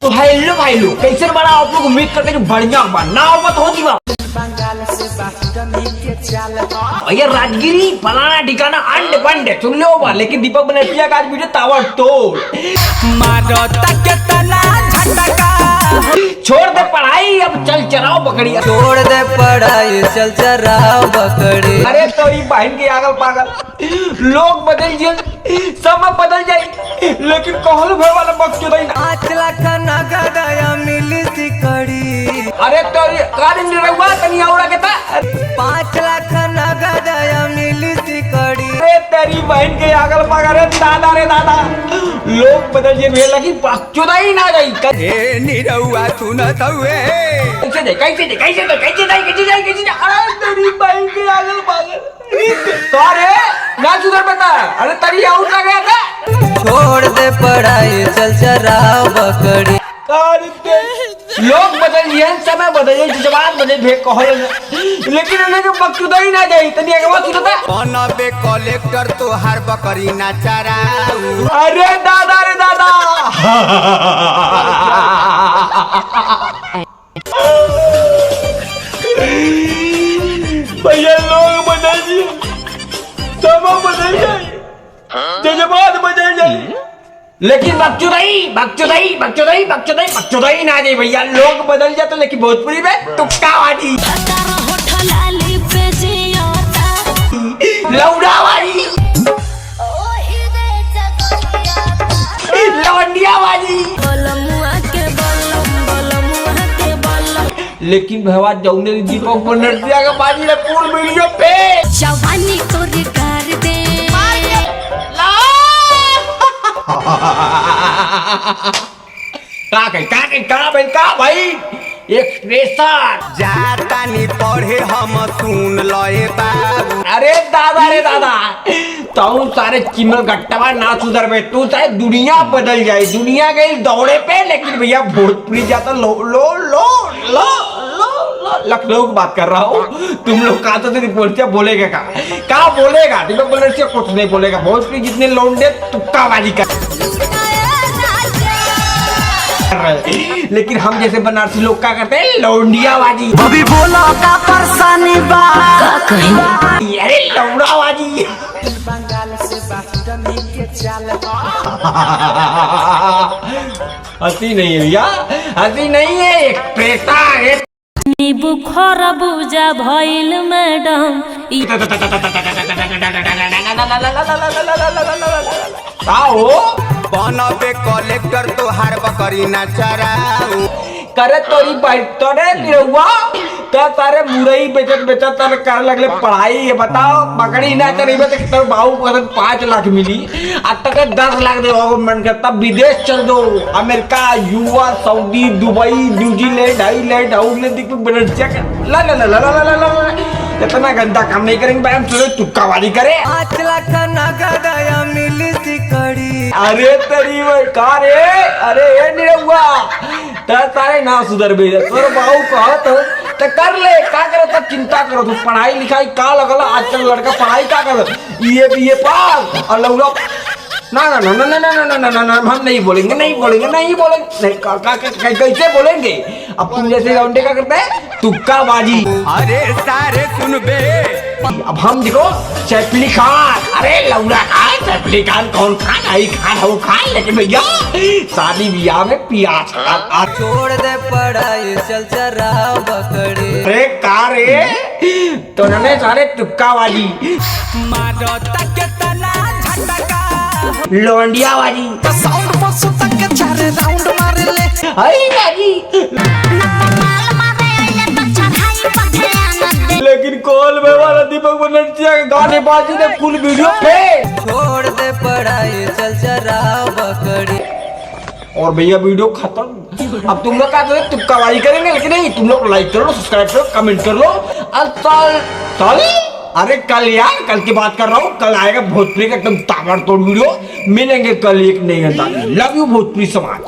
तो हेलो भाई लोग, कैसे बना आप लोग? उम्मीद करते हैं बढ़िया ना मत हो जीवा भैया। राजगिरी फलाना ठिकाना अंड बंड सुन लो बा, लेकिन दीपक बनर्जिया का आज वीडियो ताबड़तोड़। छोड़ दे पढ़ाई, अब चल चराओ बकरिया। छोड़ दे पढ़ाई, चल चराओ बकरी। अरे तो ये बहन के आगल पागल लोग बदल जाए, समय बदल जाए, लेकिन कहल भर वाला बक्चो नहीं ना। 5 लाख नगद या मिली सिकड़ी। अरे तो कारण रहुआ तनी औरा के ता 5 लाख नगद या मिली सिकड़ी। अरे तेरी बहन के आगल पागल रे दादा रे दादा, लोग बदल जाए भेल लगी बक्चो नहीं ना जाई। ए निरहुआ सुनत हुए कैसे दे अरे तेरी बहन के आगल पागल तो अरे ना सुधर बता। अरे तेरी आउट लग गया था। छोड़ दे पढ़ाई, चल चराओ बकरी। लोग बदल दिए, समय बदल जाए, जवान बदल भे कहल, लेकिन उन्हें के बक्चुदा ही ना जाई। तनी आगे बात सुनता बनबे कलेक्टर तो हर बकरी ना चराऊ। अरे दादा रे दादा भैया लोग बदल दिए, समय बदल जाए, जज्बात बदल जाए, लेकिन बक्चुदाई ना जाए भैया। लोग बदल जाते, लेकिन भोजपुरी में तुक्का वाली लौड़ावाली लौंडिया वाली। लेकिन भैया जौने दीपक बनर्जिया का बाजी ने पूर्ण वीडियो पे जवानी तो कर दे का भाई एक्सप्रेशन जाता नी पढ़े हम सुन लए बाबू। अरे दादा रे दादा, तू सारे चिमल गट्टवा ना सुधर बे, तू चाहे दुनिया बदल जाए, दुनिया गई दौड़े पे, लेकिन भैया भोजपुरी जाता लो लो लो लो लो लो लखनऊ की बात कर रहा हूँ। तुम लोग कहा तो बोलते बोलेगा क्या बोलेगा? दीपक बनर्जिया कुछ नहीं बोलेगा। भोजपुरी जितने लौंडे तुक्काबाजी कर, लेकिन हम जैसे बनारसी लोग क्या करते हैं? लौंडियाबाजी। अभी बोला का परेशानी बा का कहीं अरे लौंडाबाजी हंसी नहीं है भैया, हंसी नहीं है, एक प्रेता है। नींबू खरबूजा भइल मैडम बनबे कलेक्टर तो हर बकरी ना चराऊ। करे तोरी तोरे निरहुआ तो तारे मुरई बेचत तारे कर लगले पढ़ाई। ये बताओ बकरी ना चरीबे तो तेरे बाबू को 5 लाख मिली, आज तक 10 लाख दे गवर्नमेंट के। तब विदेश चल दो, America, US, Saudi, Dubai, New Zealand, highland, outland दिख बनर्जिया ला ला ला ला ला ला ला इतना गंदा काम नहीं करेंगे भाई हम। चलो तुक्काबाजी करे। 5 लाख नगद या मिली सिकड़ी। अरे तेरी का रे, अरे ये निरहुआ तारे ना सुधर बे, तोर बाबू कहत तो कर ले, का करे तब चिंता करो। तू पढ़ाई लिखाई का लगल? आजकल लड़का पढ़ाई का कर, ये पास और लौड़ा ना ना ना ना ना ना ना ना ना हम नहीं बोलेंगे नहीं कैसे बोलेंगे? अब तुम जैसे लौंडे का करते हैं तुक्काबाजी। अरे सारे सुनबे, अब हम देखो सैफ अली खान, अरे लौड़ा खान, सैफ अली खान कौन खान? आई खान हो खान, लेकिन भैया शादी ब्याह में पियाज खान। छोड़ दे पढ़ाई, चल चराओ बकरी। अरे का रे तो ने सारे तुक्काबाजी लौंडियाबाजी साउंड बसो तक 4 राउंड मार ले। हाय बाजी, लेकिन कॉल में वाला दीपक बनर्जिया के गाने बाजी ने फुल वीडियो पे। छोड़ दे पढ़ाई, चल चराओ बकरी। और भैया वीडियो खत्म। अब तुम लोग क्या तो तुक्काबाजी करेंगे, लेकिन नहीं, तुम लोग लाइक करो, सब्सक्राइब करो, कमेंट कर लो। कल अरे कल यार, कल की बात कर रहा हूँ, कल आएगा भोजपुरी का एकदम ताबड़तोड़ वीडियो। मिलेंगे कल एक नई घंटा। लव यू भोजपुरी समाज।